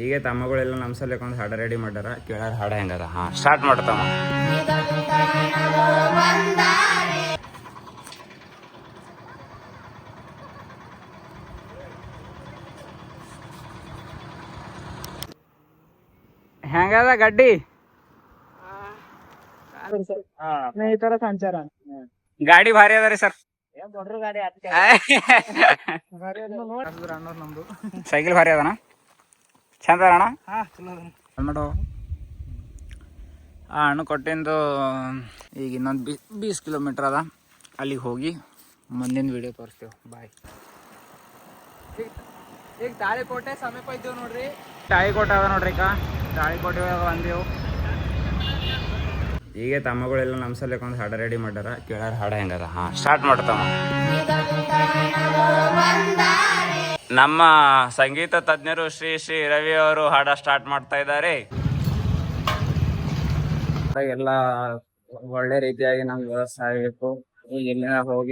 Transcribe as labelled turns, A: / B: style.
A: ಈಗ ತಮ್ಮಗಳೆಲ್ಲ ನಮ್ಮ ಸಲಕ್ಕೆ ಒಂದು ಹಾಡ ರೆಡಿ ಮಾಡ್ಯಾರ. ಕೇಳಾರ ಹಾಡ ಹೆಂಗದ? ಹಾ, ಸ್ಟಾರ್ಟ್ ಮಾಡ್ತಮ್ಮ. ಹೆಂಗದ ಗಡ್ಡಿ?
B: ಸ್ನೇಹಿತರ ಸಂಚಾರ
A: ಗಾಡಿ ಭಾರಿ ಅದ ರೀ ಸರ್.
B: ದೊಡ್ಡ ಗಾಡಿ ನಮ್ದು
A: ಸೈಕಲ್ ಭಾರಿ ಅದಣ್ಣ, ಚಂದ ಅಣ್ಣ. ಮಾಡು ಆ ಹಣ್ಣು ಕೊಟ್ಟಿಂದು ಈಗ ಇನ್ನೊಂದು 20 ಕಿಲೋಮೀಟ್ರ್ ಅದ. ಅಲ್ಲಿಗೆ ಹೋಗಿ ಮುಂದಿನ ವಿಡಿಯೋ ತೋರಿಸ್ತೇವೆ. ಬಾಯ್.
B: ಈಗ ತಾಳಿಕೋಟೆ ಸಮೀಪ ಇದ್ದೀವಿ ನೋಡ್ರಿ.
A: ತಾಳಿಕೋಟೆ ಅದ ನೋಡ್ರಿ. ತಾಳಿಕೋಟೆ ಬಂದೆವು. ಈಗ ತಮ್ಮಗಳೆಲ್ಲ ನಮ್ಮ ಸಲಕ್ಕೆ ಒಂದು ಹಾಡ ರೆಡಿ ಮಾಡ್ಯಾರ. ಕೇಳಾರ ಹಾಡ ಹೆಂಗದ? ಹಾ, ಸ್ಟಾರ್ಟ್ ಮಾಡ್ತಮ್ಮ. ನಮ್ಮ ಸಂಗೀತ ತಜ್ಞರು ಶ್ರೀ ಶ್ರೀ ರವಿ ಅವರು ಹಾಡ ಸ್ಟಾರ್ಟ್ ಮಾಡ್ತಾ ಇದ್ದಾರೆ. ಎಲ್ಲ ಒಳ್ಳೆ ರೀತಿಯಾಗಿ ನಮ್ಗೆ ವ್ಯವಸ್ಥೆ ಆಗಬೇಕು. ಈಗ ಎಲ್ಲಿನ ಹೋಗಿ